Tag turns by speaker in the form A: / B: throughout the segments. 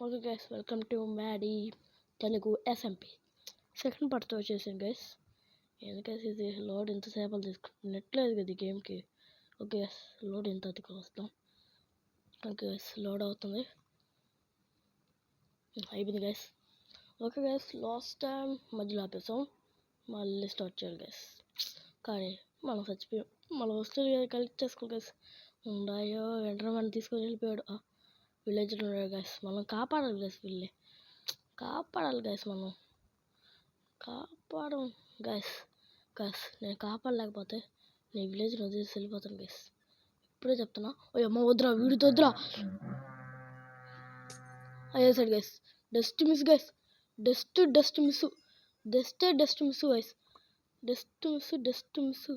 A: Okay guys, welcome to Maddy Telugu SMP second పార్ట్తో వచ్చేసాను guys. ఎందుకైతే ఇది లోడ్ ఎంతసేపు తీసుకుంటుంది, నెట్ లేదు కదా ఈ గేమ్కి. ఓకే గైస్, లోడ్ ఎంత అతికి వస్తాం. ఓకే గైస్, లోడ్ అవుతుంది, అయిపోయింది guys. Okay guys, last time మధ్యలో ఆపేసాం, మళ్ళీ స్టార్ట్ చేయాలి గైస్. కానీ మనం చచ్చిపోయాం, మనం వస్తువులు కలెక్ట్ చేసుకోవాలి గైస్. ఉన్నాయో ఎంటర్మెంట్ తీసుకొని వెళ్ళిపోయాడు. విలేజ్లో ఉన్నాడు గైస్, మనం కాపాడాలి గైస్, కాపాడాలి గైస్, మనం కాపాడం గైస్. నేను కాపాడలేకపోతే నేను విలేజ్లో వదిలేసి వెళ్ళిపోతాను గైస్, ఇప్పుడే చెప్తున్నా. ఓ అమ్మ, వద్దురా, వీడితో వద్దురా. అయ్యే side guys, dust miss guys, dust miss guys, dust miss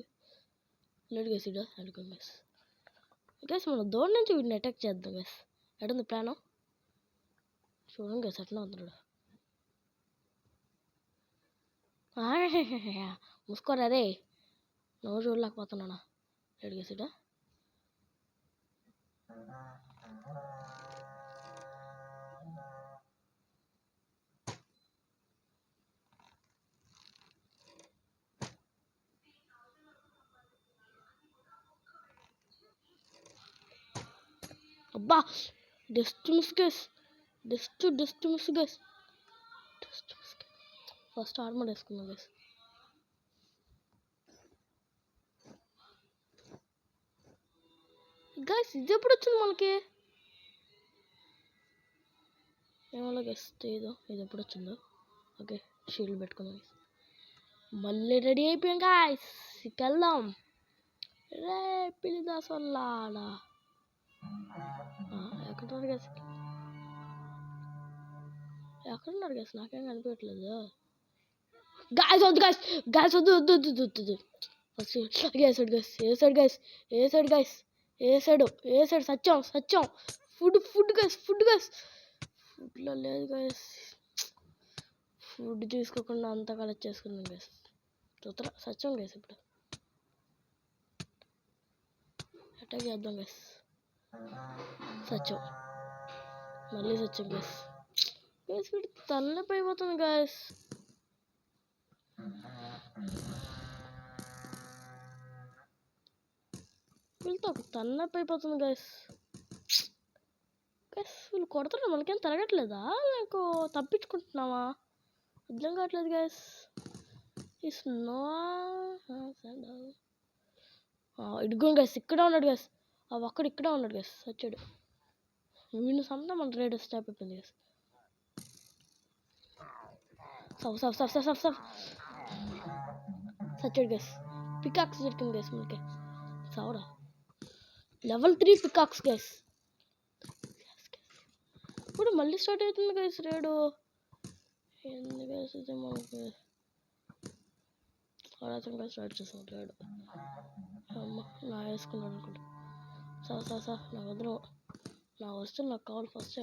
A: లేడు గైస్. ఇడా అనుకోండి గైస్. గైస్ మనం దూరం నుంచి వీడిని అటాక్ చేద్దాం గైస్. ఎటుంది ప్లాను చూడండి గైస్, ఎట్లా అవుతున్నాడు. మూసుకోరా రే, నువ్వు చూడలేకపోతున్నానా. లేడు గైస్. ఇడా అబ్బా, dust miss guys, dust miss guys, first armour వేసుకుందాం గైస్. గైస్ ఇది ఎప్పుడు వచ్చింది మనకి, ఏమో గైస్ తెలియదు ఇది ఎప్పుడు వచ్చిందో. ఓకే, షీల్డ్ పెట్టుకుందాం గైస్. మళ్ళీ రెడీ అయిపోయాం గైస్, వెళ్దాం రే పిలిదాసల్లాడా. ఎక్కడున్నారు గైస్, ఎక్కడున్నారు గైస్, నాకేం కనిపించట్లేదు. గాయస్ వద్దు గైస్, గాయస్ వద్దు వద్దు వద్దు వద్దు. ఏ సైడ్ సత్యం. ఫుడ్ గైస్, ఫుడ్లో లేదు గైస్. ఫుడ్ తీసుకోకుండా అంతా కలెక్ట్ చేసుకున్నాం గైస్. చూతరా సత్యం గైస్. ఇప్పుడు అటాక్ చేద్దాం గైస్. సత్యం, మళ్ళీ సత్యం గైస్. వీడు తలనొప్పి అయిపోతుంది గైస్. వీళ్ళతో తలనొప్పి అయిపోతుంది గైస్. వీళ్ళు కొడతారా, మనకేం తరగట్లేదా, నాకు తప్పించుకుంటున్నావా, అర్థం కావట్లేదు గైస్. ఈ స్నో ఇదిగో గైస్, ఇక్కడే ఉన్నాడు గైస్. ఒక్కడు ఇక్కడే ఉన్నాడు గైస్, వచ్చాడు. వీళ్ళు సొంతం మన రేడ్ స్టాప్ అయిపోయింది గైస్. సచ్చాడు గైస్. పికాక్స్ దొరికింది గైస్ మనకి. సావడా, లెవెల్ 3 పికాక్స్ గైస్. ఇప్పుడు మళ్ళీ స్టార్ట్ అవుతుంది గైస్ రేడు. ఏంది గైస్ ఇది మనకి అరాచంగా స్టార్ట్ చేసాం రేడు. అమ్మ నా వేసుకున్నాడు అనుకుంటా. సార్ నా వద్దు, నా వస్తే నాకు కావాలి ఫస్ట్.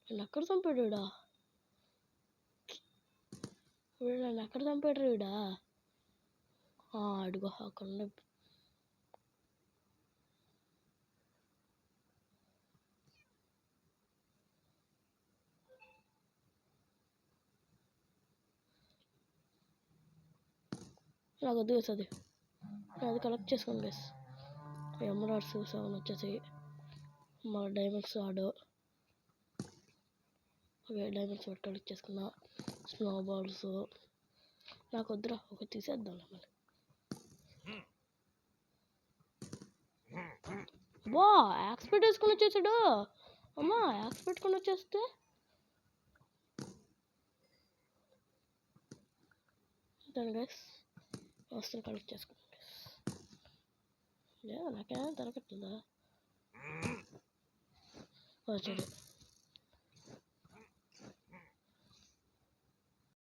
A: నేను ఎక్కడ చంపాడు వీడా, నన్ను ఎక్కడ చంపాడు వీడా. అడుగు అక్కడ నాకు వద్దు గైస్. అది కలెక్ట్ చేసుకోండి గైస్. ఎమరాల్డ్స్ 7 వచ్చేసాయి. మన డైమండ్స్ ఆడు. ఓకే, డైమండ్స్ ఒకటి కలెక్ట్ చేసుకున్నా. స్నో బాల్స్ నాకు వద్దురా, ఒకటి తీసేద్దాం మళ్ళీ. బా యాక్స్పెక్ట్ వేసుకొని వచ్చేసాడు. అమ్మా యాక్స్ పెట్టుకొని వచ్చేస్తే దాని గైస్ వస్తువులు కలెక్ట్ చేసుకోండి. లేదా నాకేమైనా దొరకట్లేదా, వచ్చాడు.